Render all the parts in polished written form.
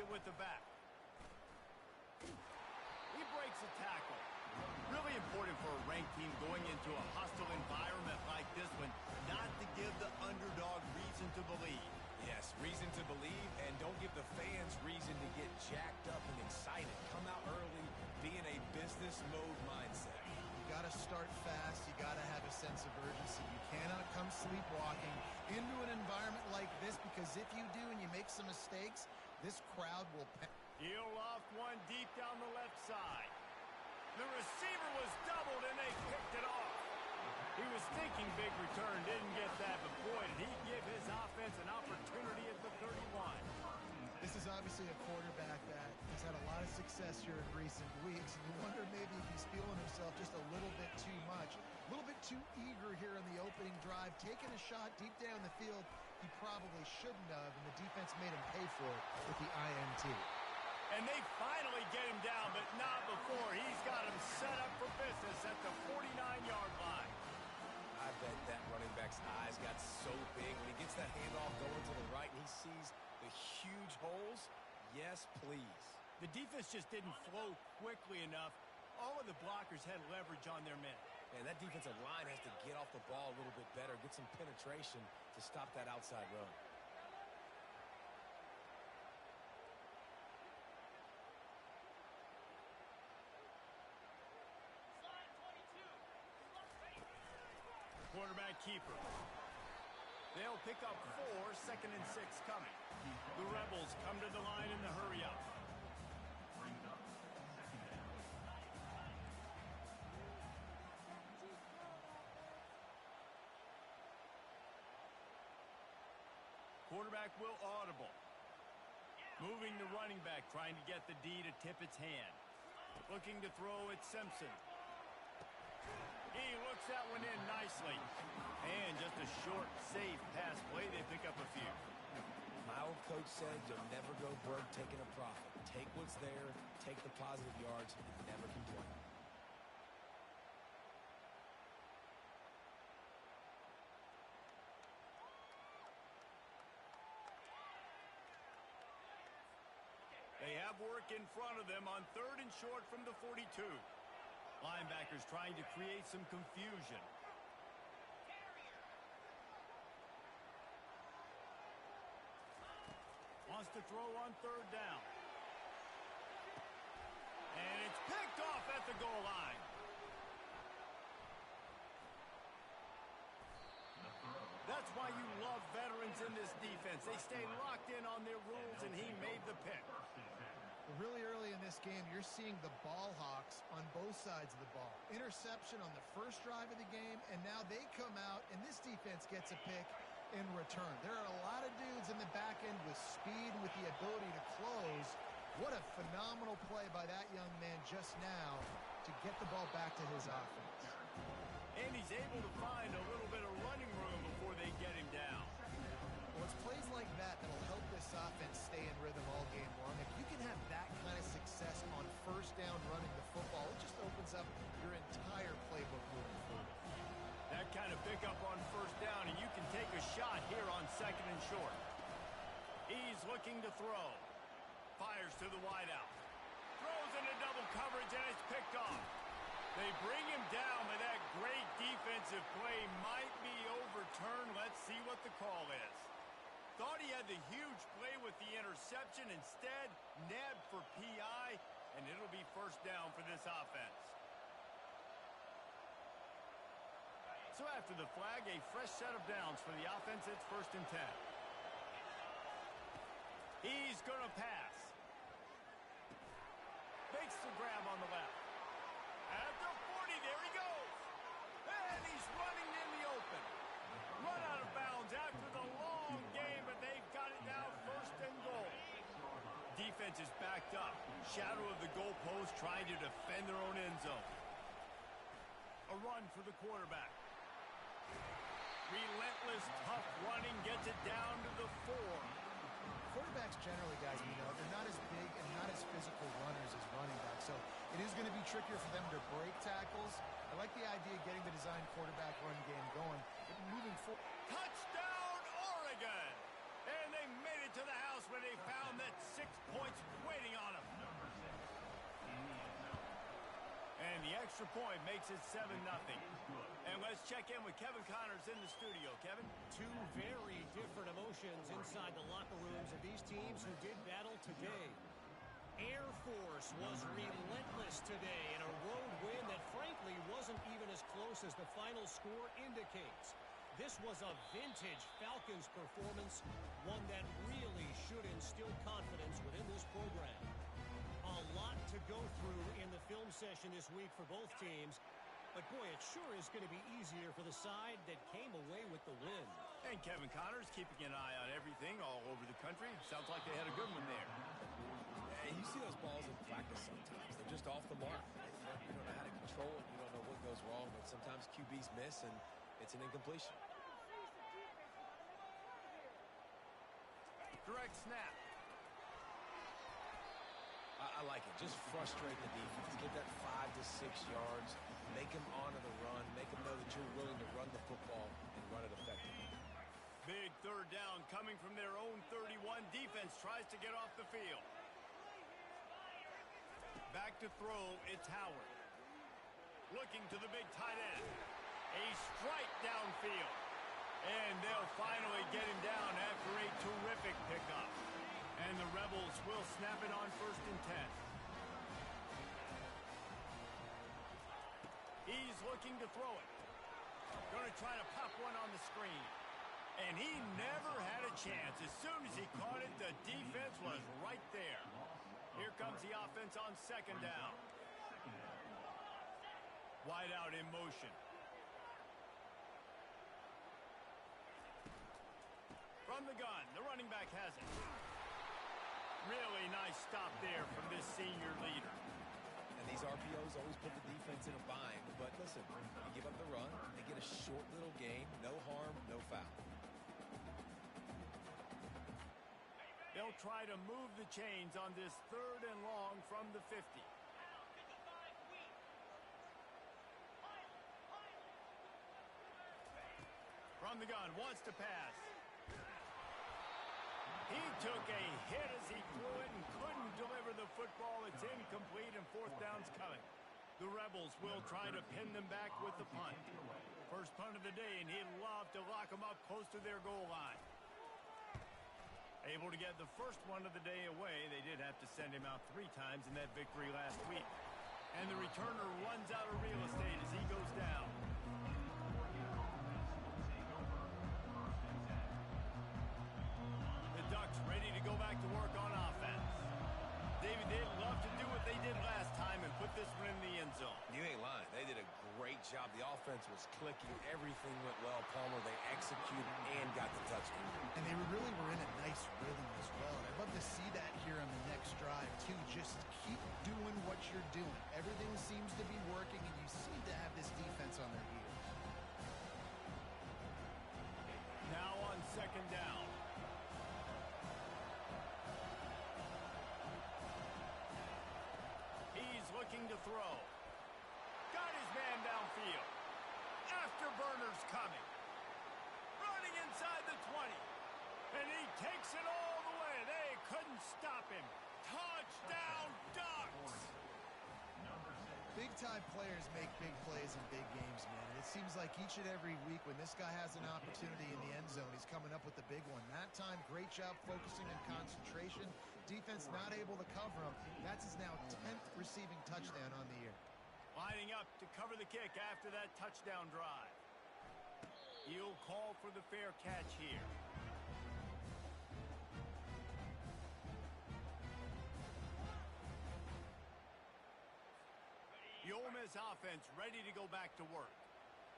it with the back. He breaks a tackle. Really important for a ranked team going into a hostile environment like this one, not to give the underdog reason to believe. Yes, reason to believe, and don't give the fans reason to get jacked up and excited. Come out early, be in a business mode mindset. You got to start fast. You got to have a sense of urgency. You cannot come sleepwalking into an environment like this, because if you do and you make some mistakes, this crowd will... He'll loft one deep down the left side. The receiver was doubled, and they picked it off. He was thinking big return, didn't get that, but boy, did he give his offense an opportunity at the 31. This is obviously a quarterback that has had a lot of success here in recent weeks, and you wonder maybe if he's feeling himself just a little bit too much, a little bit too eager here in the opening drive, taking a shot deep down the field he probably shouldn't have, and the defense made him pay for it with the INT. And they finally get him down, but not before. He's got him set up for business at the 49-yard line. I bet that running back's eyes got so big when he gets that handoff going to the right and he sees the huge holes. Yes, please. The defense just didn't flow quickly enough. All of the blockers had leverage on their men. And that defensive line has to get off the ball a little bit better, get some penetration to stop that outside run. Quarterback keeper. They'll pick up 4, 2nd and 6 coming. The Rebels come to the line in the hurry up. Quarterback will audible. Moving the running back, trying to get the D to tip its hand. Looking to throw at Simpson. He looks that one in nicely. And just a short, safe pass play. They pick up a few. My old coach said you'll never go broke taking a profit. Take what's there, take the positive yards, and never complain. They have work in front of them on 3rd and short from the 42. Linebackers trying to create some confusion. Wants to throw on 3rd down. And it's picked off at the goal line. That's why you love veterans in this defense. They stay locked in on their rules, and he made the pick. Really early in this game, you're seeing the ball hawks on both sides of the ball. Interception on the first drive of the game, and now they come out, and this defense gets a pick in return. There are a lot of dudes in the back end with speed, with the ability to close. What a phenomenal play by that young man just now to get the ball back to his offense. And he's able to find a little bit of running room before they get him down. Well, it's plays like that that'll help this offense stay in rhythm all game long. If you can have that kind of success on 1st down running the football, it just opens up your entire playbook moving forward. That kind of pickup on 1st down, and you can take a shot here on 2nd and short. He's looking to throw. Fires to the wideout. Throws into double coverage, and it's picked off. They bring him down, but that great defensive play might be overturned. Let's see what the call is. Thought he had the huge play with the interception. Instead, nabbed for PI, and it'll be 1st down for this offense. So after the flag, a fresh set of downs for the offense. It's 1st and 10. He's going to pass. Makes the grab on the left. At the 40, there he goes. And he's running in the open. Run out of bounds after the long game, but they've got it now 1st and goal. Defense is backed up. Shadow of the goalpost trying to defend their own end zone. A run for the quarterback. Relentless, tough running gets it down to the 4. Quarterbacks generally, guys, we know, they're not as big and not as physical runners as running backs, so it is going to be trickier for them to break tackles. I like the idea of getting the design quarterback run game going, but moving forward. Touchdown, Oregon! And they made it it to the house when they found that 6 points waiting on them. And the extra point makes it 7-0. And let's check in with Kevin Connors in the studio. Kevin? Two very different emotions inside the locker rooms of these teams who did battle today. Air Force was relentless today in a road win that frankly wasn't even as close as the final score indicates. This was a vintage Falcons performance, one that really should instill confidence within this program. A lot to go through in the film session this week for both teams. But, boy, it sure is going to be easier for the side that came away with the win. And Kevin Connors keeping an eye on everything all over the country. Sounds like they had a good one there. Yeah, you see those balls in practice sometimes. They're just off the mark. You don't know how to control it. You don't know what goes wrong. But sometimes QBs miss, and it's an incompletion. Direct snap. I like it. Just frustrate the defense. Get that 5 to 6 yards. Make them honor the run. Make them know that you're willing to run the football and run it effectively. Big third down coming from their own 31. Defense tries to get off the field. Back to throw, it's Howard. Looking to the big tight end. A strike downfield. And they'll finally get him down after a terrific pickup. And the Rebels will snap it on 1st and 10. He's looking to throw it. Going to try to pop one on the screen. And he never had a chance. As soon as he caught it, the defense was right there. Here comes the offense on 2nd down. Wide out in motion. From the gun, the running back has it. Really nice stop there from this senior leader. And these RPOs always put the defense in a bind. But listen, you give up the run, they get a short little gain, no harm, no foul. They'll try to move the chains on this 3rd and long from the 50. From the gun, wants to pass. He took a hit as he threw it and couldn't deliver the football. It's incomplete and 4th down's coming. The Rebels will try to pin them back with the punt. First punt of the day, and he'd love to lock them up close to their goal line. Able to get the first one of the day away. They did have to send him out 3 times in that victory last week. And the returner runs out of real estate as he goes down. The Ducks ready to go back to work on offense. David, they'd love to do what they did last time and put this one in the end zone. You ain't lying. They did a great job. The offense was clicking. Everything went well. Palmer, they executed and got the touchdown. And they really were in a nice rhythm as well. And I'd love to see that here on the next drive, too. Just keep doing what you're doing. Everything seems to be working, and you seem to have this defense on their heels. Now on 2nd down. He's looking to throw. Got his man downfield. Afterburner's coming. Running inside the 20. And he takes it all the way. They couldn't stop him. Touchdown, Ducks! Big-time players make big plays in big games, man. And it seems like each and every week when this guy has an opportunity in the end zone, he's coming up with the big one. That time, great job focusing on concentration. Defense not able to cover him. That's his now 10th receiving touchdown on the year. Lining up to cover the kick after that touchdown drive. He'll call for the fair catch here. The Ole Miss offense ready to go back to work.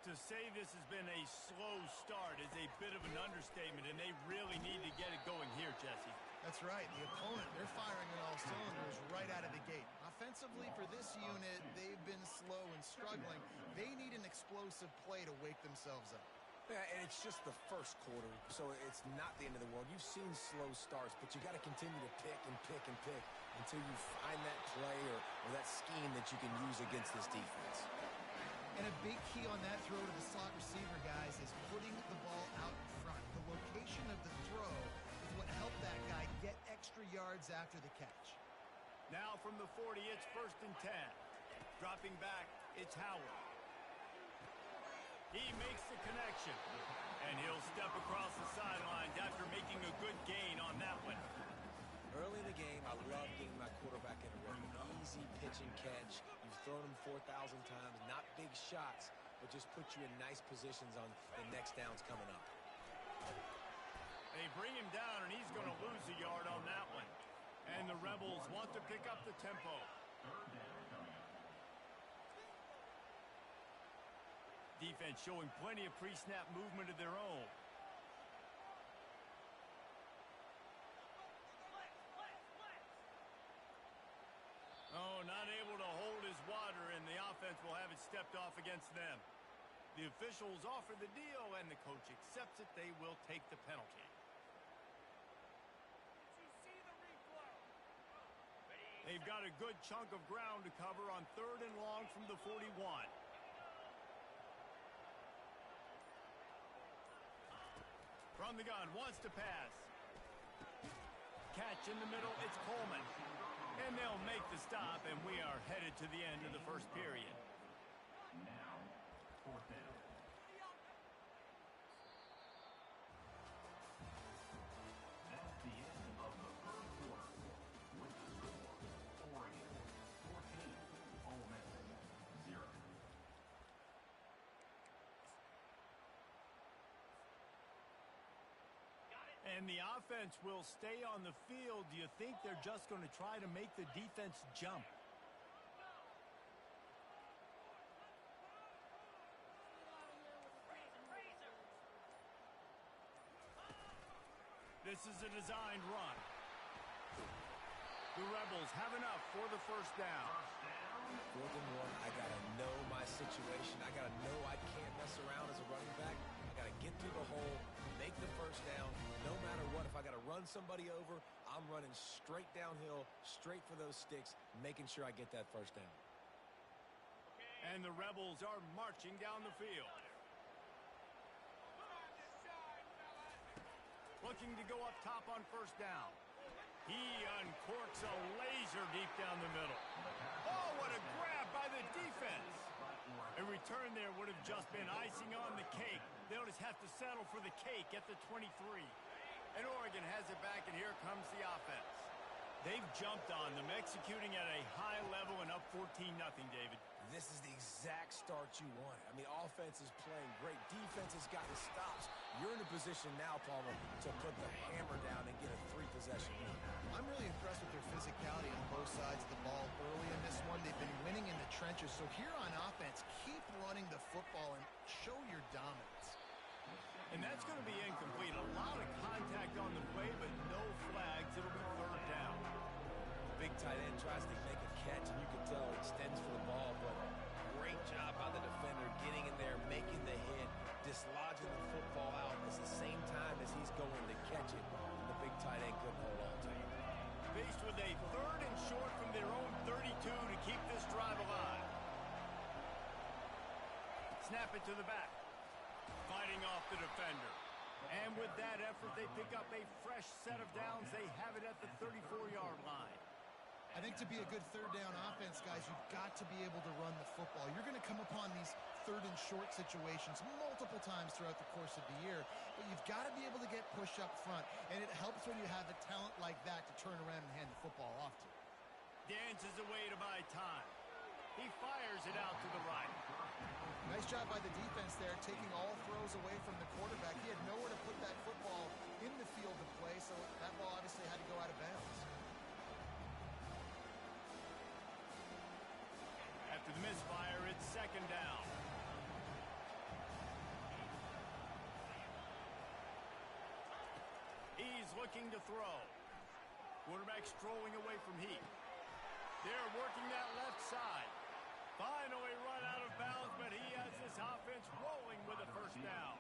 To say this has been a slow start is a bit of an understatement, and they really need to get it going here, Jesse. That's right. The opponent, they're firing on all cylinders right out of the gate. Offensively, for this unit, they've been slow and struggling. They need an explosive play to wake themselves up. Yeah, and it's just the first quarter, so it's not the end of the world. You've seen slow starts, but you got to continue to pick and pick and pick until you find that play or that scheme that you can use against this defense. And a big key on that throw to the slot receiver, guys, is putting the ball out in front. The location of the throw, if what helped that guy get extra yards after the catch. Now from the 40, it's 1st and 10. Dropping back, it's Howard. He makes the connection, and he'll step across the sidelines after making a good gain on that one. Early in the game, I love getting my quarterback in a rhythm. Easy pitch and catch. You've thrown him 4,000 times. Not big shots, but just put you in nice positions on the next downs coming up. They bring him down, and he's going to lose a yard on that one. And the Rebels want to pick up the tempo. Defense showing plenty of pre-snap movement of their own. Oh, not able to hold his water, and the offense will have it stepped off against them. The officials offer the deal, and the coach accepts it. They will take the penalty. They've got a good chunk of ground to cover on 3rd and long from the 41. From the gun, wants to pass. Catch in the middle, it's Coleman. And they'll make the stop, and we are headed to the end of the first period. Now, 4th down. That's the end of the first quarter. With the score, Oregon 14, Ole Miss 0. And the offense will stay on the field. Do you think they're just going to try to make the defense jump? This is a designed run. The Rebels have enough for the 1st down. 4th and 1, I got to know my situation. I got to know I can't mess around as a running back. I got to get through the hole, make the 1st down. No matter what, if I got to run somebody over, I'm running straight downhill, straight for those sticks, making sure I get that 1st down. And the Rebels are marching down the field. Looking to go up top on 1st down. He uncorks a laser deep down the middle. Oh, what a grab by the defense. A return there would have just been icing on the cake. They'll just have to settle for the cake at the 23. And Oregon has it back, and here comes the offense. They've jumped on them, executing at a high level and up 14-0, David. This is the exact start you wanted. I mean, offense is playing great. Defense has gotten stops. You're in a position now, Palmer, to put the hammer down and get a 3-possession lead. I'm really impressed with their physicality on both sides of the ball early in this one. They've been winning in the trenches. So here on offense, keep running the football and show your dominance. And that's going to be incomplete. A lot of contact on the play, but no flags. It'll be 3rd down. Big tight end tries to make a catch, and you can tell he extends for the ball, but great job by the defender getting in there, making the hit, dislodging the football out at the same time as he's going to catch it, and the big tight end couldn't hold on to it. Faced with a 3rd and short from their own 32 to keep this drive alive. Snap it to the back. Fighting off the defender. And with that effort, they pick up a fresh set of downs. They have it at the 34-yard line. I think to be a good 3rd down offense, guys, you've got to be able to run the football. You're going to come upon these 3rd and short situations multiple times throughout the course of the year, but you've got to be able to get push up front, and it helps when you have a talent like that to turn around and hand the football off to. Dances away to buy time. He fires it out to the right. Nice job by the defense there, taking all throws away from the quarterback. He had nowhere to put that football in the field to play, so that ball obviously had to go out of bounds. After the misfire, it's 2nd down. He's looking to throw. Quarterback strolling away from Heath. They're working that left side. Finally run out of bounds, but he has this offense rolling with a 1st down.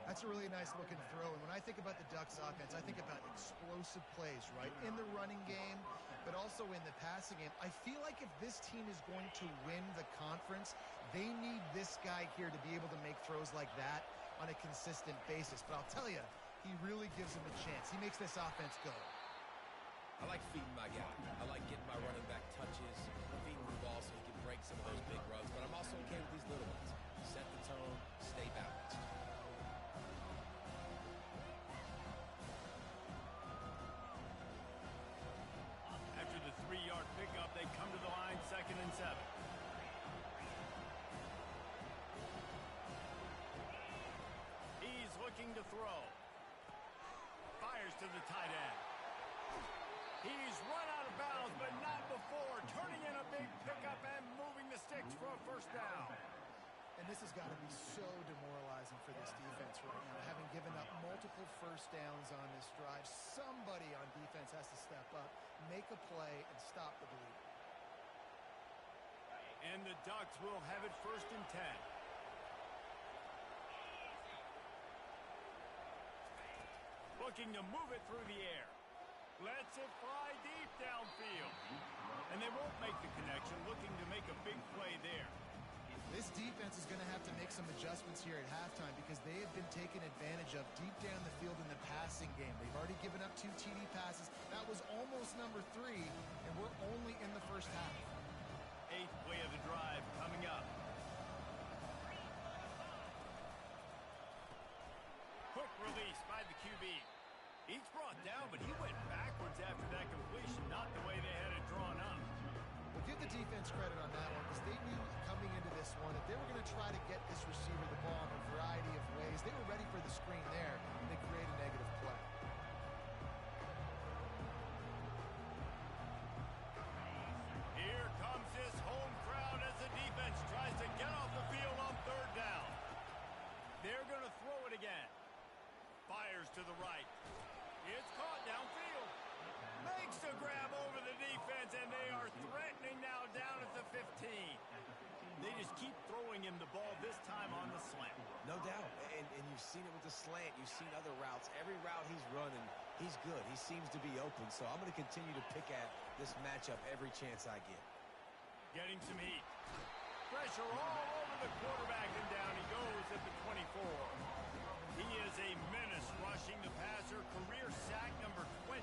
That's a really nice looking throw. And when I think about the Ducks offense, I think about explosive plays, right? In the running game, but also in the passing game. I feel like if this team is going to win the conference, they need this guy here to be able to make throws like that on a consistent basis. But I'll tell you, he really gives him a chance. He makes this offense go. I like feeding my guy. I like getting my running back touches, feeding the ball so he can break some of those big runs. But I'm also okay with these little ones. Set the tone, stay balanced. After the 3-yard pickup, they come to the line, 2nd and 7. He's looking to throw. Fires to the tight end. He's run out of bounds, but not before. Turning in a big pickup and moving the sticks for a first down. And this has got to be so demoralizing for this defense right now. Having given up multiple first downs on this drive, somebody on defense has to step up, make a play, and stop the bleeding. And the Ducks will have it 1st and 10. Looking to move it through the air. Lets it fly deep downfield. And they won't make the connection, looking to make a big play there. This defense is going to have to make some adjustments here at halftime because they have been taken advantage of deep down the field in the passing game. They've already given up 2 TD passes. That was almost number 3, and we're only in the first half. 8th play of the drive coming up. Quick release by the QB. He's brought down, but he went backwards after that completion, not the way they had it drawn up. Well, give the defense credit on that one because they knew coming into this one that they were going to try to get this receiver the ball in a variety of ways. They were ready for the screen there, and they create a negative play. Here comes this home crowd as the defense tries to get off the field on 3rd down. They're going to throw it again. Fires to the right. It's caught downfield. Makes the grab over the defense, and they are threatening now down at the 15. They just keep throwing him the ball, this time on the slant. No doubt. And you've seen it with the slant. You've seen other routes. Every route he's running, he's good. He seems to be open. So I'm going to continue to pick at this matchup every chance I get. Getting some heat. Pressure all over the quarterback, and down he goes at the 24. He is a menace rushing the passer. Career sack number 20.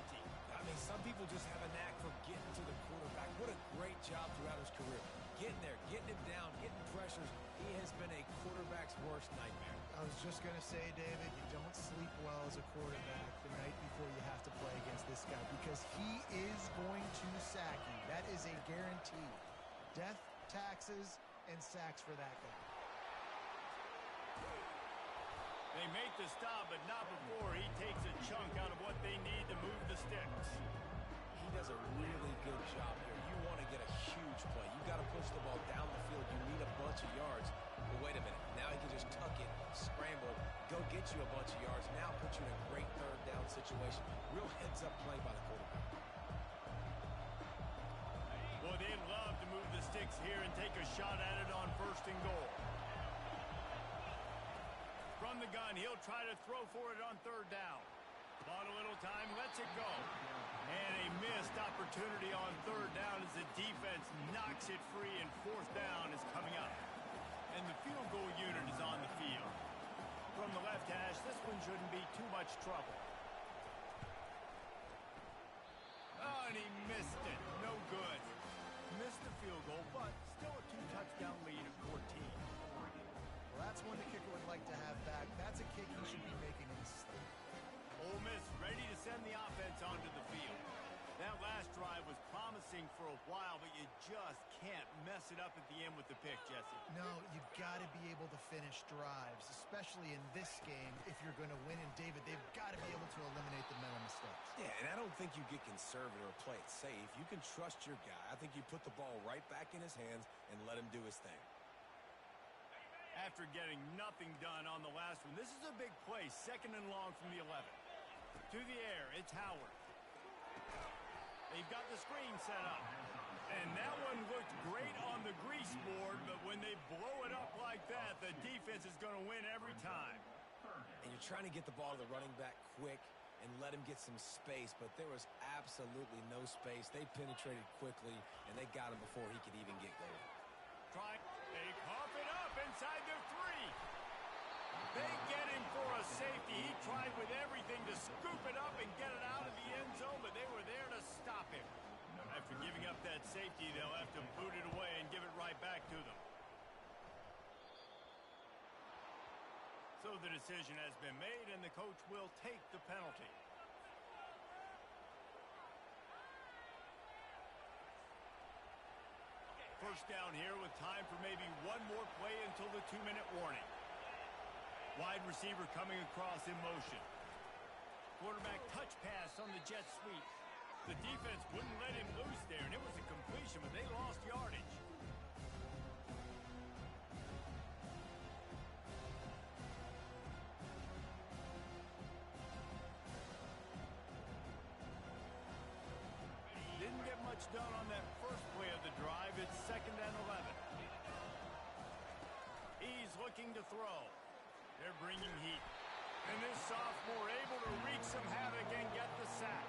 I mean, some people just have a knack for getting to the quarterback. What a great job throughout his career. Getting there, getting him down, getting pressures. He has been a quarterback's worst nightmare. I was just going to say, David, you don't sleep well as a quarterback the night before you have to play against this guy because he is going to sack you. That is a guarantee. Death, taxes, and sacks for that guy. They make the stop, but not before he takes a chunk out of what they need to move the sticks. He does a really good job here. You want to get a huge play. You got to push the ball down the field. You need a bunch of yards. But wait a minute. Now he can just tuck it, scramble, go get you a bunch of yards. Now put you in a great 3rd down situation. Real heads-up play by the quarterback. Well, they'd love to move the sticks here and take a shot at it on 1st and goal. From the gun, he'll try to throw for it on 3rd down. Bought a little time, lets it go. And a missed opportunity on 3rd down as the defense knocks it free, and 4th down is coming up. And the field goal unit is on the field. From the left hash, this one shouldn't be too much trouble. Oh, and he missed it. No good. Missed the field goal, but still a 2-touchdown lead at 14. Well, that's one the kicker would like to have back. That's a kick he should be making in his sleep. Ole Miss ready to send the offense onto the field. That last drive was promising for a while, but you just can't mess it up at the end with the pick, Jesse. No, you've got to be able to finish drives, especially in this game if you're going to win. And, David, they've got to be able to eliminate the mental mistakes. Yeah, and I don't think you get conservative or play it safe. You can trust your guy. I think you put the ball right back in his hands and let him do his thing. After getting nothing done on the last one, this is a big play, 2nd and long from the 11. To the air, it's Howard. They've got the screen set up. And that one looked great on the grease board, but when they blow it up like that, the defense is going to win every time. And you're trying to get the ball to the running back quick and let him get some space, but there was absolutely no space. They penetrated quickly, and they got him before he could even get going. They cough it up inside their 3. They get him for a safety. He tried with everything to scoop it up and get it out of the end zone, but they were there to stop him. After giving up that safety, they'll have to boot it away and give it right back to them. So the decision has been made, and the coach will take the penalty. First down here with time for maybe one more play until the 2-minute warning. Wide receiver coming across in motion. Quarterback touch pass on the jet sweep. The defense wouldn't let him loose there, and it was a completion, but they lost yardage. Didn't get much done on that first play of the drive. It's 2nd and 11. He's looking to throw. They're bringing heat. And this sophomore able to wreak some havoc and get the sack.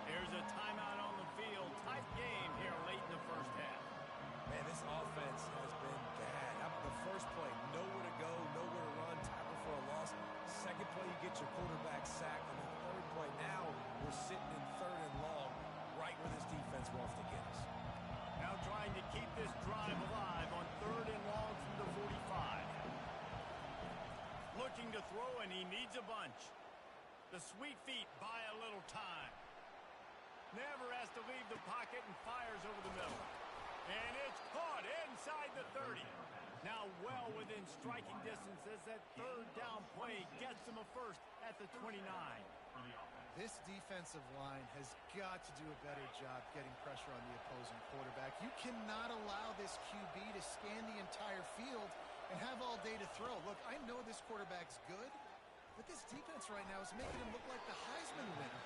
There's a timeout on the field. Tight game here late in the first half. Man, this offense has been bad. The first play, nowhere to go, nowhere to run, tackle for a loss. Second play, you get your quarterback sacked. And the third play, now we're sitting in 3rd and long, right where this defense wants to get us. Now trying to keep this drive alive on 3rd and long from the 45. Looking to throw, and he needs a bunch. The sweet feet buy a little time. Never has to leave the pocket and fires over the middle. And it's caught inside the 30. Now well within striking distance as that 3rd down play gets him a first at the 29. This defensive line has got to do a better job getting pressure on the opposing quarterback. You cannot allow this QB to scan the entire field and have all day to throw. Look, I know this quarterback's good, but this defense right now is making him look like the Heisman winner.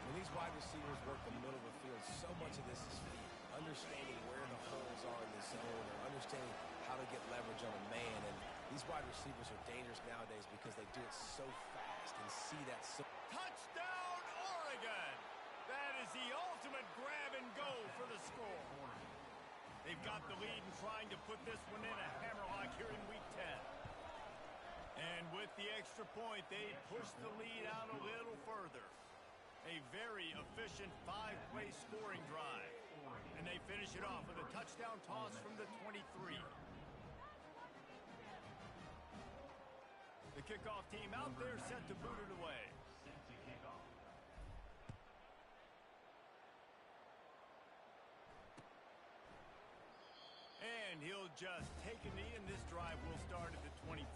When these wide receivers work the middle of the field, so much of this is feet. Understanding where the holes are in the zone, or understanding how to get leverage on a man. And these wide receivers are dangerous nowadays because they do it so fast and see that so... Touchdown, Oregon! That is the ultimate grab and go for the score. They've got the lead and trying to put this one in a hammerlock here in week 10. And with the extra point, they push the lead out a little further. A very efficient 5-play scoring drive. And they finish it off with a touchdown toss from the 23. The kickoff team out there set to boot it away. And he'll just take a knee, and this drive will start at the 25.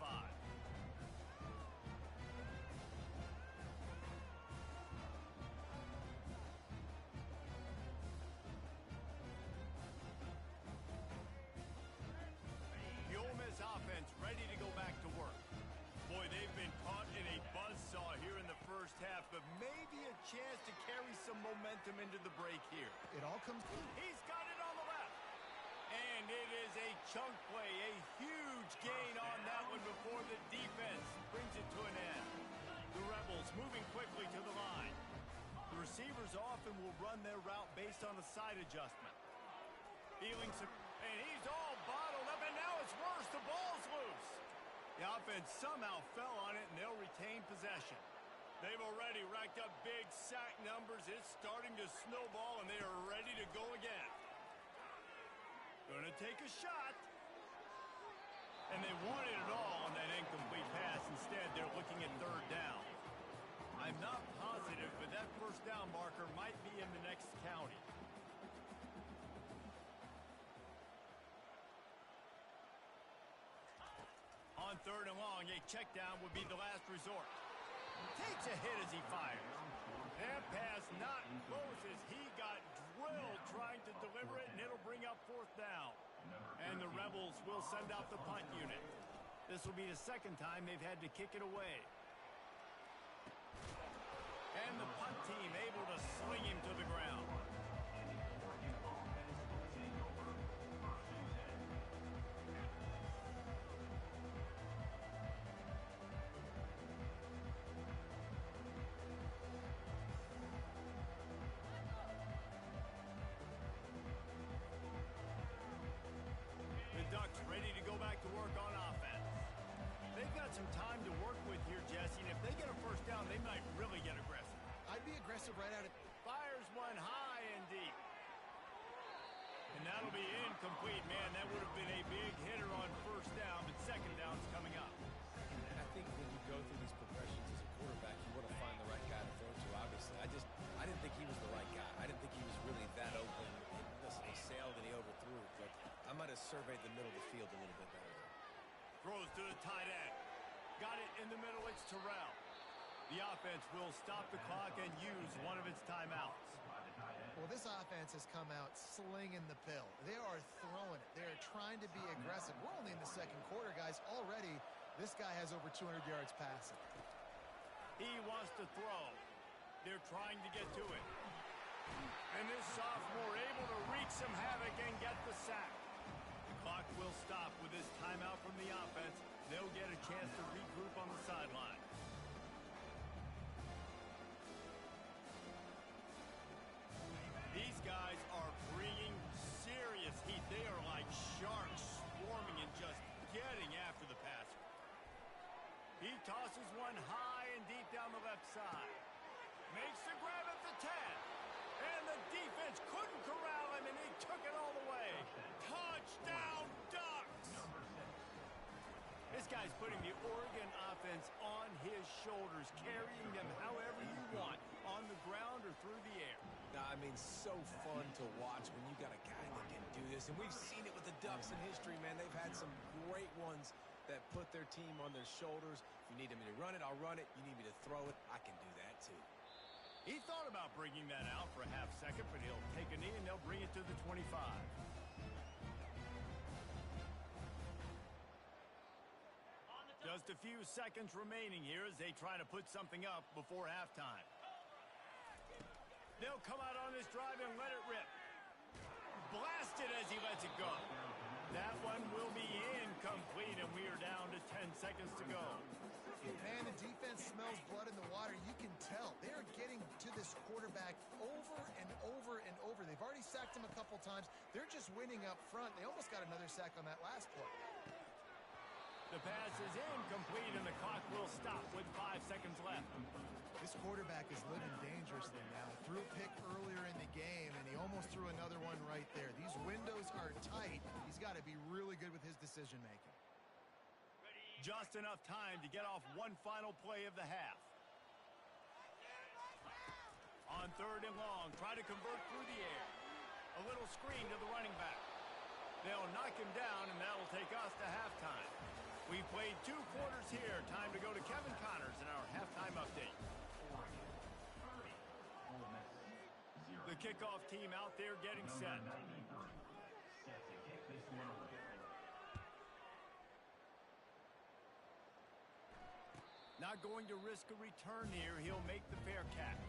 The Ole Miss offense ready to go back to work. Boy, they've been caught in a buzzsaw here in the first half, but maybe a chance to carry some momentum into the break here. It all comes... He's got it on the left. And it is a chunk play, a huge gain on that one before the defense brings it to an end. The Rebels moving quickly to the line. The receivers often will run their route based on a side adjustment. Feeling some... And he's all bottled up, and now it's worse. The ball's loose. The offense somehow fell on it, and they'll retain possession. They've already racked up big sack numbers. It's starting to snowball, and they are ready to go again. Gonna take a shot. And they wanted it all on that incomplete pass. Instead, they're looking at 3rd down. I'm not positive, but that 1st down marker might be in the next county. On 3rd and long, a check down would be the last resort. Takes a hit as he fires. That pass not close as he got drilled trying to deliver it, and it'll bring up 4th down. And the Rebels will send out the punt unit. This will be the 2nd time they've had to kick it away. And the punt team able to sling him to the ground. Ducks ready to go back to work on offense. They've got some time to work with here, Jesse, and if they get a 1st explosive right out of... Fires one high and deep. And that'll be incomplete, man. That would have been a big hitter on first down, but second down's coming up. And I think when you go through these progressions as a quarterback, you want to find the right guy to throw to, obviously. I didn't think he was the right guy. I didn't think he was really that open. And listen, he sailed and he overthrew, but I might have surveyed the middle of the field a little bit better there. Throws to the tight end. Got it in the middle. It's Terrell. The offense will stop the clock and use one of its timeouts. Well, this offense has come out slinging the pill. They are throwing it. They are trying to be aggressive. We're only in the second quarter, guys. Already, this guy has over 200 yards passing. He wants to throw. They're trying to get to it. And this sophomore able to wreak some havoc and get the sack. The clock will stop with this timeout from the offense. They'll get a chance to regroup on the sideline. These guys are bringing serious heat. They are like sharks swarming and just getting after the passer. He tosses one high and deep down the left side. Makes the grab at the 10. And the defense couldn't corral him, and he took it all the way. Touchdown, Ducks! This guy's putting the Oregon offense on his shoulders, carrying them however you want, on the ground or through the air. I mean, so fun to watch when you got a guy that can do this. And we've seen it with the Ducks in history, man. They've had some great ones that put their team on their shoulders. If you need me to run it, I'll run it. You need me to throw it, I can do that too. He thought about bringing that out for a half second, but he'll take a knee and they'll bring it to the 25. Just a few seconds remaining here as they try to put something up before halftime. They'll come out on this drive and let it rip. Blasted as he lets it go. That one will be incomplete, and we are down to 10 seconds to go. Man, the defense smells blood in the water. You can tell. They are getting to this quarterback over and over and over. They've already sacked him a couple times. They're just winning up front. They almost got another sack on that last play. The pass is incomplete, and the clock will stop with 5 seconds left. This quarterback is living dangerously now. Threw a pick earlier in the game, and he almost threw another one right there. These windows are tight. He's got to be really good with his decision-making. Just enough time to get off one final play of the half. On third and long, try to convert through the air. A little screen to the running back. They'll knock him down, and that'll take us to halftime. We've played 2 quarters here. Time to go to Kevin Connors in our halftime update. The kickoff team out there getting set. Not going to risk a return here. He'll make the fair catch.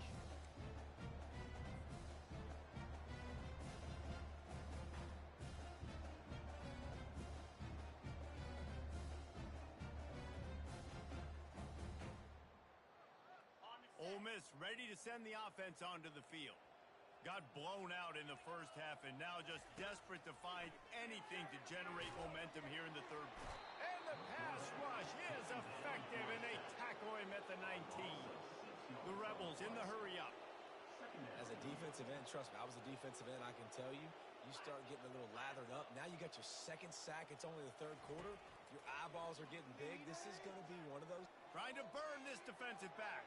Ole Miss ready to send the offense onto the field. Got blown out in the first half and now just desperate to find anything to generate momentum here in the third. And the pass rush is effective, and they tackle him at the 19. The Rebels in the hurry up. As a defensive end, trust me, I was a defensive end, I can tell you, you start getting a little lathered up. Now you got your second sack. It's only the third quarter. Your eyeballs are getting big. This is going to be one of those. Trying to burn this defensive back.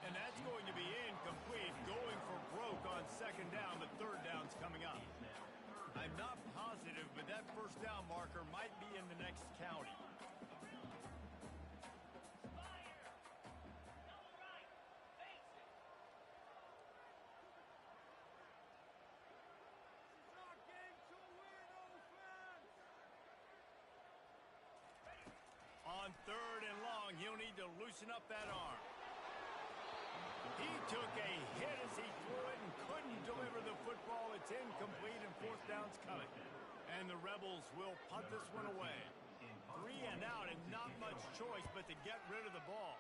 And that's going to be incomplete. Going for broke on second down, but third down's coming up. I'm not positive, but that first down marker might be in the next county. On third and long, he'll need to loosen up that arm. He took a hit as he threw it and couldn't deliver the football. It's incomplete, and fourth down's coming. And the Rebels will punt this one away. 3 and out, and not much choice but to get rid of the ball.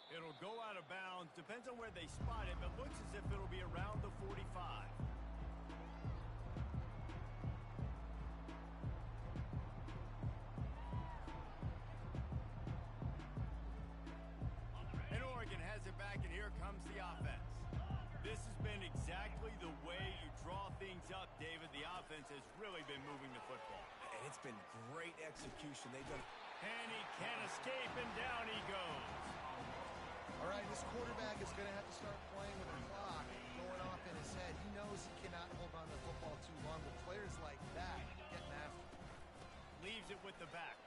It'll go out of bounds. Depends on where they spot it, but looks as if it'll be around the 45. This has been exactly the way you draw things up, David. The offense has really been moving the football. And it's been great execution. They've done. And he can't escape, and down he goes. All right, this quarterback is going to have to start playing with a clock going off in his head. He knows he cannot hold on to the football too long, but players like that getting after him. Leaves it with the back.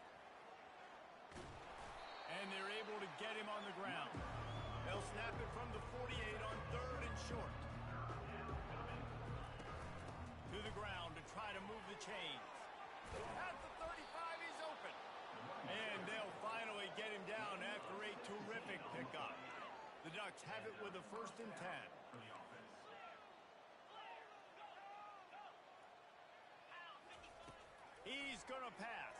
And they're able to get him on the ground. They'll snap it from the 48 on 3rd and short. To the ground to try to move the chains. At the 35, he's open. And they'll finally get him down after a terrific pickup. The Ducks have it with a 1st and 10. He's going to pass.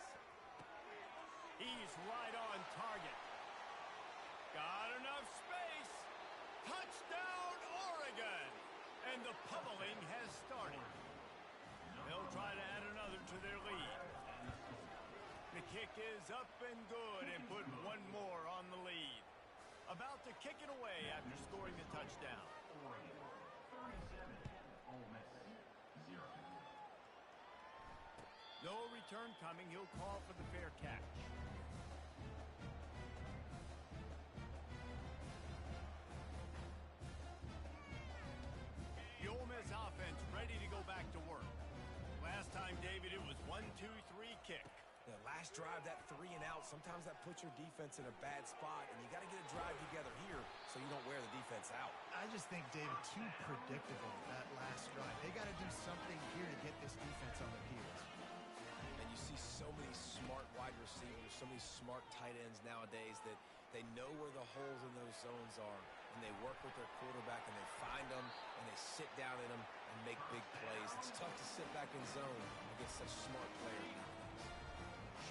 He's right on target. Got enough space. Touchdown, Oregon. And the pummeling has started. They'll try to add another to their lead. The kick is up and good and put one more on the lead. About to kick it away after scoring the touchdown. Oregon 37, Ole Miss 0. No return coming. He'll call for the fair catch. The Ole Miss offense ready to go back to work. Last time, David, it was 1-2-3 kick. The last drive, that 3 and out, sometimes that puts your defense in a bad spot, and you got to get a drive together here so you don't wear the defense out. I just think, David, too predictable that last drive. They got to do something here to get this defense on their heels. And you see so many smart wide receivers, so many smart tight ends nowadays that they know where the holes in those zones are, and they work with their quarterback, and they find them, and they sit down in them and make big plays. It's tough to sit back in zone against such smart players nowadays.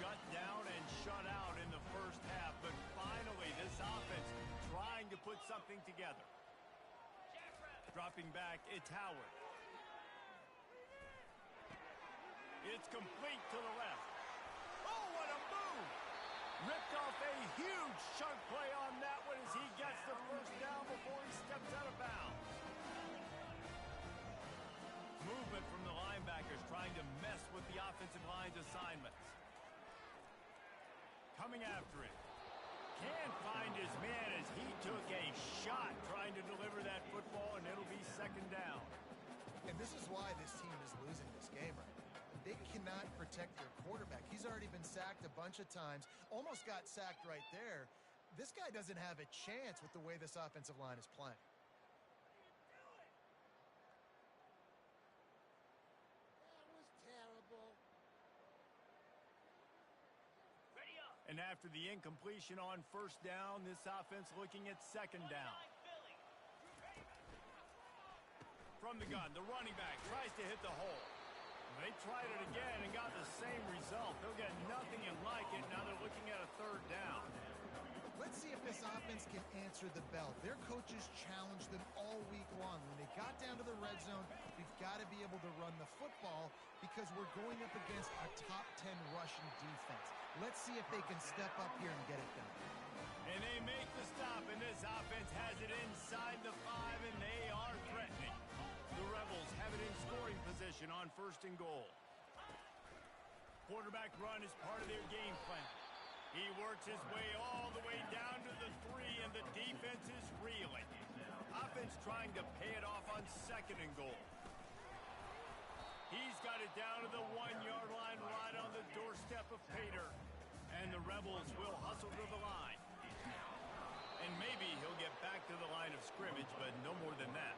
Shut down and shut out in the first half, but finally this offense trying to put something together. Dropping back, it's Howard. It's complete to the left. Oh, what a move! Ripped off a huge chunk play on that one as he gets the first down before he steps out of bounds. Movement from the linebackers trying to mess with the offensive line's assignments. Coming after it. Can't find his man as he took a shot trying to deliver that football, and it'll be 2nd down. And this is why this team is losing this game right now. They cannot protect their quarterback. He's already been sacked a bunch of times. Almost got sacked right there. This guy doesn't have a chance with the way this offensive line is playing. That was terrible. And after the incompletion on 1st down, this offense looking at 2nd down. From the gun, the running back tries to hit the hole. They tried it again and got the same result. They'll get nothing and like it. Now they're looking at a 3rd down. Let's see if this offense can answer the bell. Their coaches challenged them all week long. When they got down to the red zone, we've got to be able to run the football because we're going up against a top 10 rushing defense. Let's see if they can step up here and get it done. And they make the stop, and this offense has it inside the 5, and they are threatening. The Rebels have it in scoring position on 1st and goal. Quarterback run is part of their game plan. He works his way all the way down to the 3, and the defense is reeling. Offense trying to pay it off on 2nd and goal. He's got it down to the 1-yard line right on the doorstep of Pater. And the Rebels will hustle to the line. And maybe he'll get back to the line of scrimmage, but no more than that.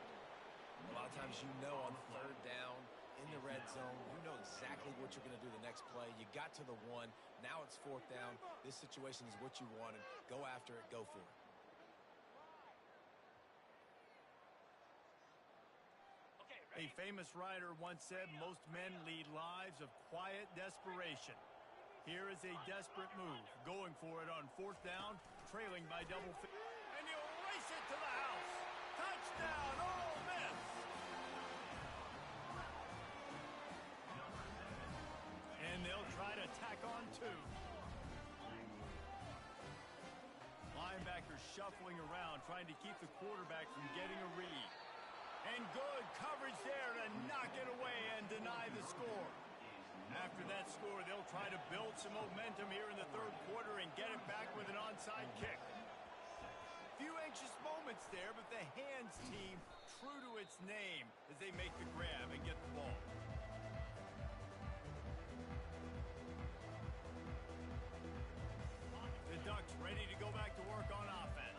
A lot of times you know on 3rd down in the red zone, you know exactly what you're going to do the next play. You got to the 1. Now it's 4th down. This situation is what you wanted. Go after it. Go for it. A famous writer once said, most men lead lives of quiet desperation. Here is a desperate move, going for it on 4th down, trailing by double figures. And he'll race it to the house. Touchdown, Ole Miss! And they'll try to tack on 2. Linebackers shuffling around, trying to keep the quarterback from getting a read. And good coverage there to knock it away and deny the score. After that score, they'll try to build some momentum here in the third quarter and get it back with an onside kick. Few anxious moments there, but the hands team true to its name as they make the grab and get the ball. The Ducks ready to go back to work on offense.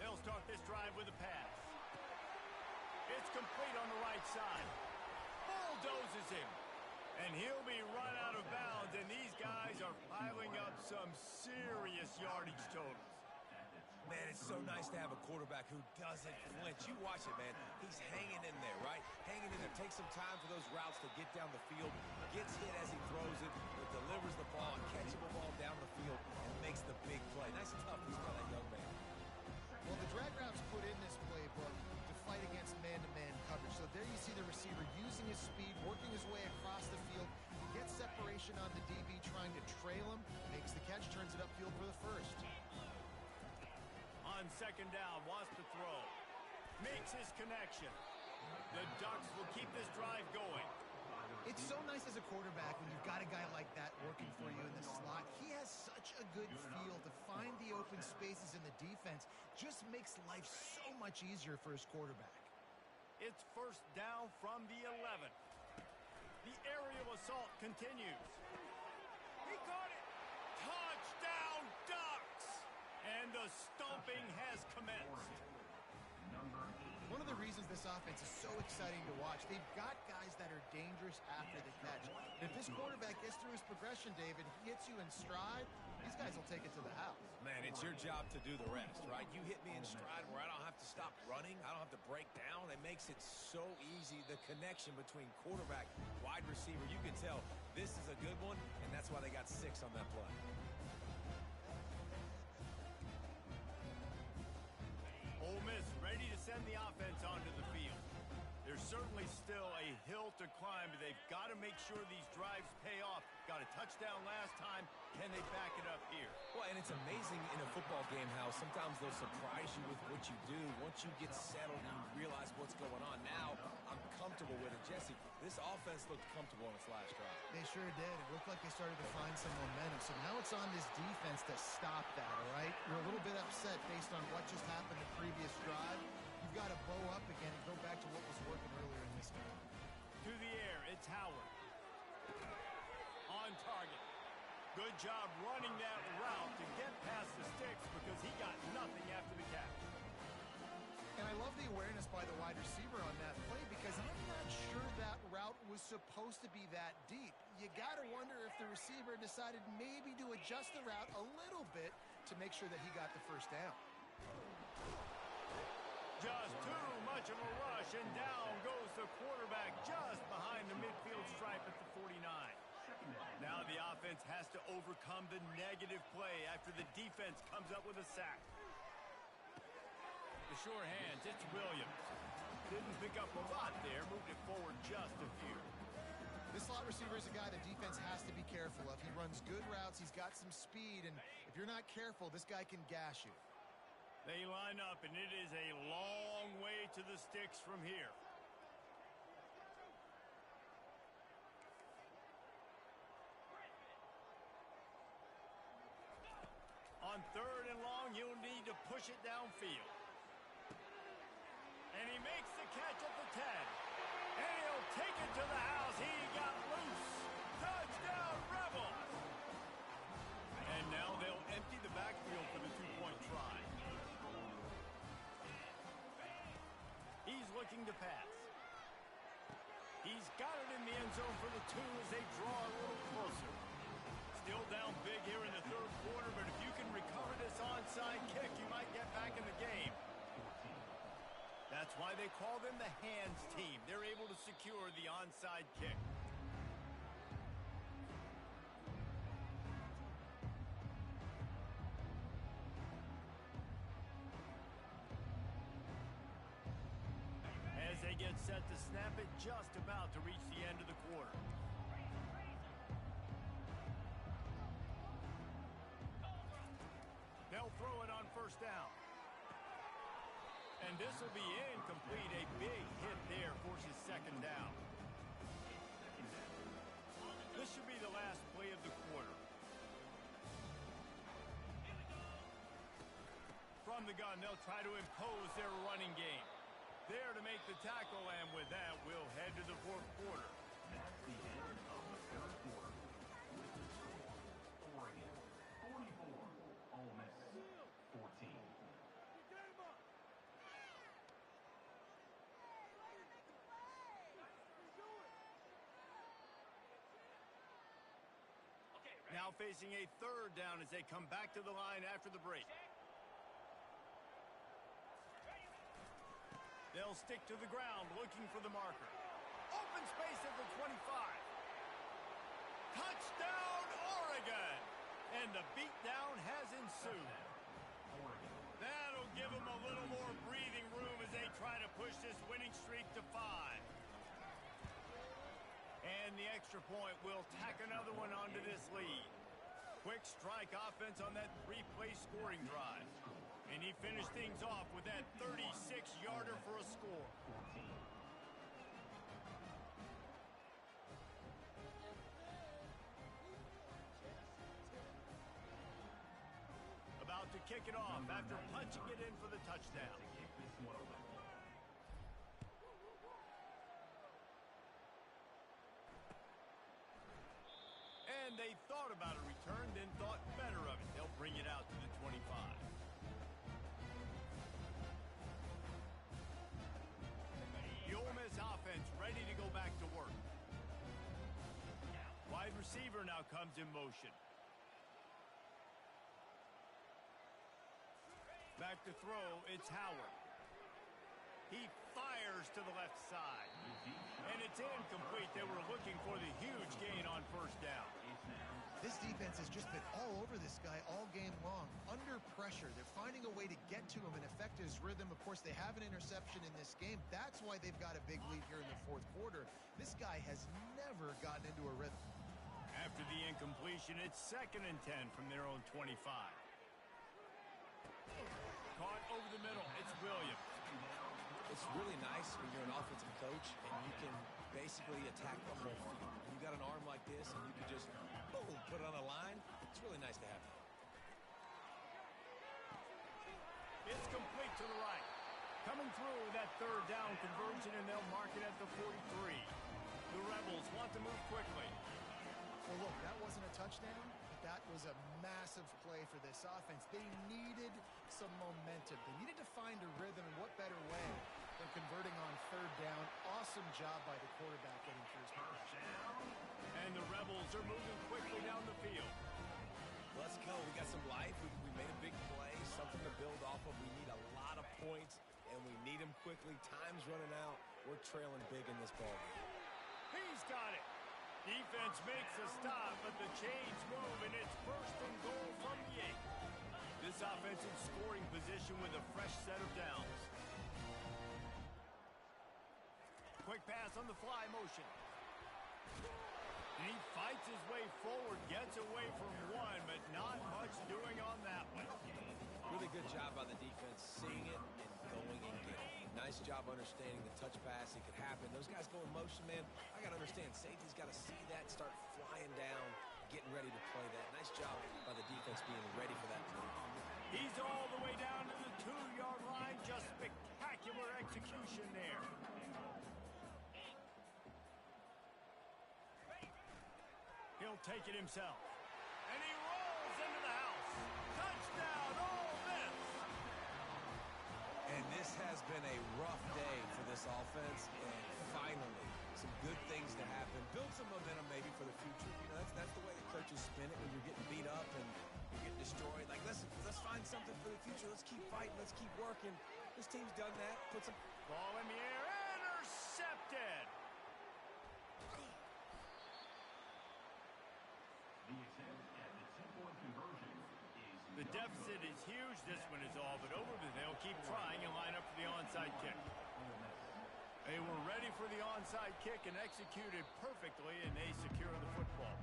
They'll start this drive with a pass. It's complete on the right side. Bulldozes him. And he'll be run out of bounds, and these guys are piling up some serious yardage totals. Man, it's so nice to have a quarterback who doesn't flinch. You watch it, man. He's hanging in there, right? Hanging in there. Takes some time for those routes to get down the field. Gets hit as he throws it, but delivers the ball, a catchable ball down the field, and makes the big play. Nice toughness by that young man. Well, the drag routes put in this playbook to fight against man-to-man coverage. So there you see the receiver using his speed, working his way across the field. He gets separation on the DB, trying to trail him, makes the catch, turns it upfield for the first. On second down, wants to throw. Makes his connection. The Ducks will keep this drive going. It's so nice as a quarterback when you've got a guy like that working for you in the slot. He has such a good feel to find the open spaces in the defense. Just makes life so much easier for his quarterback. It's first down from the 11. The aerial assault continues. He caught it. Touchdown, Ducks! And the stomping has commenced. One of the reasons this offense is so exciting to watch, they've got guys that are dangerous after the catch. And if this quarterback gets through his progression, David, he hits you in stride, these guys will take it to the house. Man, it's your job to do the rest, right? You hit me in stride where I don't have to stop running. I don't have to break down. It makes it so easy. The connection between quarterback, wide receiver, you can tell this is a good one, and that's why they got 6 on that play. Ole Miss ready to send the offense onto the field. There's certainly still a hill to climb, but they've got to make sure these drives pay off. Got a touchdown last time. Can they back it up here? Well, and it's amazing in a football game how sometimes they'll surprise you with what you do. Once you get settled and you realize what's going on. Now, I'm comfortable with it. Jesse, this offense looked comfortable in its last drive. They sure did. It looked like they started to find some momentum. So now it's on this defense to stop that, all right? You're a little bit upset based on what just happened the previous drive. You've got to bow up again and go back to what was working earlier in this game. To the air, it's Howard. On target. Good job running that route to get past the sticks because he got nothing after the catch. And I love the awareness by the wide receiver on that play because I'm not sure that route was supposed to be that deep. You got to wonder if the receiver decided maybe to adjust the route a little bit to make sure that he got the first down. Just too much of a rush, and down goes the quarterback just behind the midfield stripe at the 49. Now the offense has to overcome the negative play after the defense comes up with a sack. The sure hands, it's Williams. Didn't pick up a lot there, moved it forward just a few. This slot receiver is a guy the defense has to be careful of. He runs good routes, he's got some speed, and if you're not careful, this guy can gash you. They line up, and it is a long way to the sticks from here. On third and long, you'll need to push it downfield. And he makes the catch at the 10. And he'll take it to the house. He got loose. Touchdown, Rebels! And now they'll empty the backfield for the two-point try. He's looking to pass. He's got it in the end zone for the 2 as they draw a little closer. Still down big here in the third quarter, but if you can recover this onside kick, you might get back in the game. That's why they call them the hands team. They're able to secure the onside kick. As they get set to snap it, just about to reach the end of the quarter. They'll throw it on first down. And this will be incomplete. A big hit there forces second down. This should be the last play of the quarter. From the gun, they'll try to impose their running game. There to make the tackle, and with that, we'll head to the fourth quarter. That's the end of the third quarter. With the score, Oregon 44, Ole Miss 14. Now facing a third down as they come back to the line after the break. They'll stick to the ground looking for the marker. Open space at the 25. Touchdown, Oregon! And the beatdown has ensued. That'll give them a little more breathing room as they try to push this winning streak to 5. And the extra point will tack another one onto this lead. Quick strike offense on that 3-play scoring drive. And he finished things off with that 36-yarder for a score. About to kick it off after punching it in for the touchdown. And they thought about a return, then thought better of it. They'll bring it out to the 25. The Ole Miss offense ready to go back to work. Wide receiver now comes in motion. Back to throw, it's Howard. He fires to the left side. And it's incomplete. They were looking for the huge gain on first down. This defense has just been all over this guy all game long. Under pressure, they're finding a way to get to him and affect his rhythm. Of course, they have an interception in this game. That's why they've got a big lead here in the fourth quarter. This guy has never gotten into a rhythm. After the incompletion, it's 2nd and 10 from their own 25. Caught over the middle. It's Williams. It's really nice when you're an offensive coach and you can basically attack the whole field. You got an arm like this and you can just, boom, put it on a line. It's really nice to have that. It's complete to the right. Coming through that third down conversion, and they'll mark it at the 43. The Rebels want to move quickly. Well, look, that wasn't a touchdown, but that was a massive play for this offense. They needed some momentum. They needed to find a rhythm, and what better way than converting on third down. Awesome job by the quarterback getting through his progression. And the Rebels are moving quickly down the field. Let's go. We got some life. We made a big play, something to build off of. We need a lot of points, and we need them quickly. Time's running out. We're trailing big in this ball game. He's got it. Defense makes a stop, but the chains move, and it's 1st and goal from the 8. This offense in scoring position with a fresh set of downs. Quick pass on the fly motion. And he fights his way forward, gets away from one, but not much doing on that one. Really good job by the defense, seeing it and going and getting it. Nice job understanding the touch pass. It could happen. Those guys go in motion, man. I got to understand. Safety's got to see that, start flying down, getting ready to play that. Nice job by the defense being ready for that play. He's all the way down to the 2-yard line. Just spectacular execution there. He'll take it himself. And he rolls into the house. Touchdown, Ole Miss! And this has been a rough day for this offense, and finally, some good things to happen. Build some momentum maybe for the future. You know, that's the way the coaches spin it when you're getting beat up and you're getting destroyed. Like, let's find something for the future. Let's keep fighting. Let's keep working. This team's done that. Put some ball in the air. Intercepted! The attempt at the 2-point conversion is The deficit is huge. This one is all but over, but they'll keep trying and line up for the onside kick. They were ready for the onside kick and executed perfectly, and they secure the football.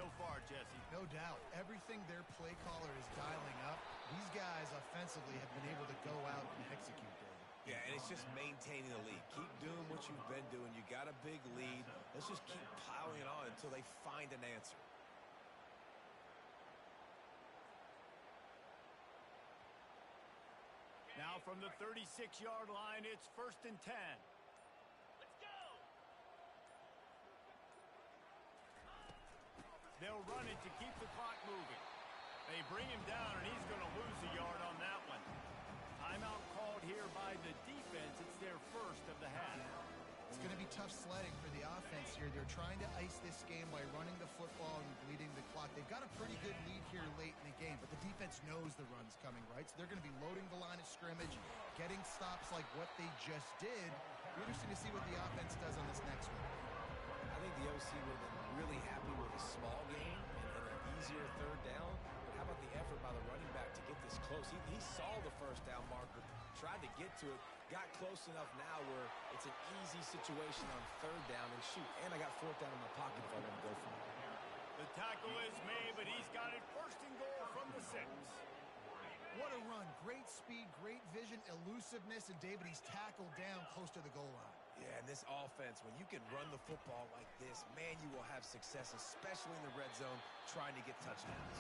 so far, Jesse. No doubt. Everything their play caller is dialing up, these guys offensively have been able to go out and execute, David. Yeah, and it's just maintaining the lead. Keep doing what you've been doing. You got a big lead. Let's just keep piling it on until they find an answer. Now from the 36-yard line, it's 1st and 10. Let's go! They'll run it to keep the clock moving. They bring him down, and he's going to lose a yard on that one. Timeout called here by the defense. It's their first of the half. It's going to be tough sledding for the offense here. They're trying to ice this game by running the football and bleeding the clock. They've got a pretty good lead here late in the game, but the defense knows the run's coming, right? So they're going to be loading the line of scrimmage, getting stops like what they just did. It'll be interesting to see what the offense does on this next one. I think the OC would have been really happy with a small game and an easier third down. But how about the effort by the running back to get this close? He saw the first down marker, tried to get to it, got close enough now where it's an easy situation on third down and shoot. And I got fourth down in my pocket if I want to go for it. The tackle is made, but he's got it 1st and goal from the 6. What a run. Great speed, great vision, elusiveness, and David, he's tackled down close to the goal line. Yeah, and this offense, when you can run the football like this, man, you will have success, especially in the red zone, trying to get touchdowns.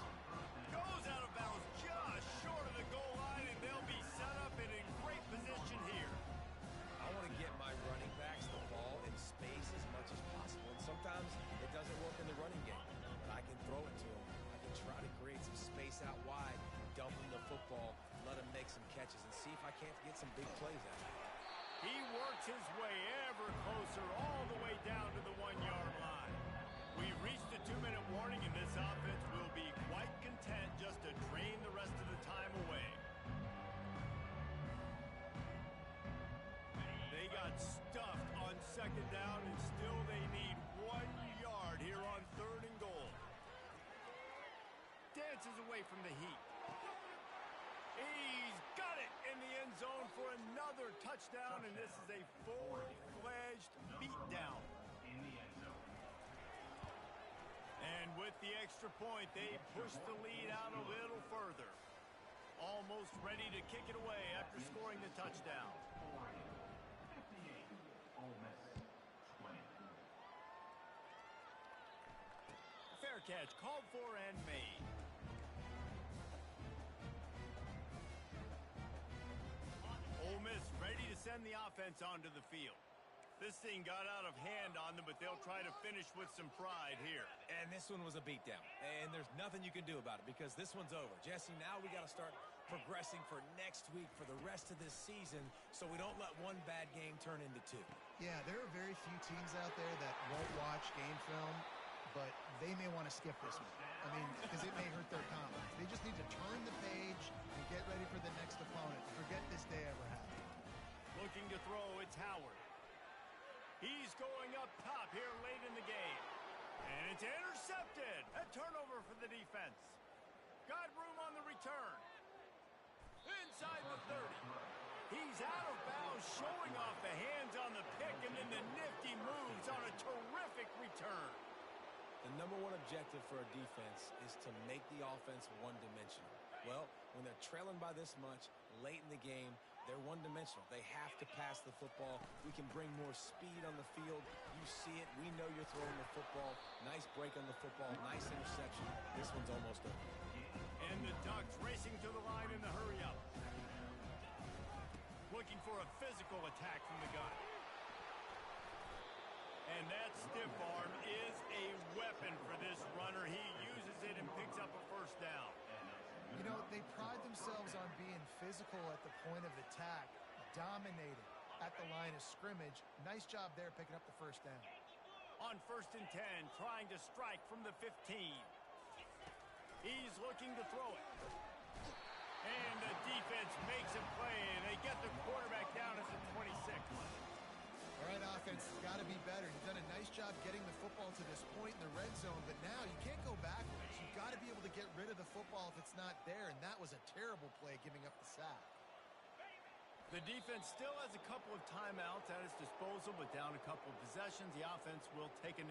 Goes out of bounds just short of the goal line, and they'll be set up and in great position here. I want to get my running backs the ball in space as much as possible, and sometimes it doesn't work in the running game, but I can throw it to them. I can try to create some space out wide, dump them the football, let them make some catches, and see if I can't get some big plays out of it. He works his way ever closer all the way down to the 1-yard line. We've reached the 2-minute warning, and this offense will be quite content just to drain the rest of the time away. They got stuffed on 2nd down, and still they need 1 yard here on 3rd and goal. Dances away from the heat. He's got it in the end zone for another touchdown, and this is a full-fledged beatdown. In the end zone. And with the extra point, they push the lead out a little further. Almost ready to kick it away after scoring the touchdown. Oregon, 58. Ole Miss, 20. Fair catch called for and made. Ole Miss ready to send the offense onto the field. This thing got out of hand on them, but they'll try to finish with some pride here. And this one was a beatdown, and there's nothing you can do about it because this one's over. Jesse, now we got to start progressing for next week, for the rest of this season, so we don't let one bad game turn into 2. Yeah, there are very few teams out there that won't watch game film, but they may want to skip this one. I mean, because it may hurt their confidence. They just need to turn the page and get ready for the next opponent. Forget this day ever happened. Looking to throw, it's Howard. He's going up top here late in the game. And it's intercepted. A turnover for the defense. Got room on the return. Inside the 30. He's out of bounds, showing off the hands on the pick, and then the nifty moves on a terrific return. The number one objective for a defense is to make the offense one-dimensional. Well, when they're trailing by this much late in the game, they're one-dimensional. They have to pass the football. We can bring more speed on the field. You see it. We know you're throwing the football. Nice break on the football. Nice interception. This one's almost over. And the Ducks racing to the line in the hurry-up. Looking for a physical attack from the gun. And that stiff arm is a weapon for this runner. He uses it and picks up a 1st down. You know, they pride themselves on being physical at the point of attack, dominating at the line of scrimmage. Nice job there picking up the 1st down. On 1st and 10, trying to strike from the 15. He's looking to throw it. And the defense makes a play, and they get the quarterback down at the 26. All right, offense has got to be better. You've done a nice job getting the football to this point in the red zone, but now you can't go backwards. You've got to be able to get rid of the football if it's not there, and that was a terrible play, giving up the sack. The defense still has a couple of timeouts at its disposal, but down a couple of possessions. The offense will take a knee.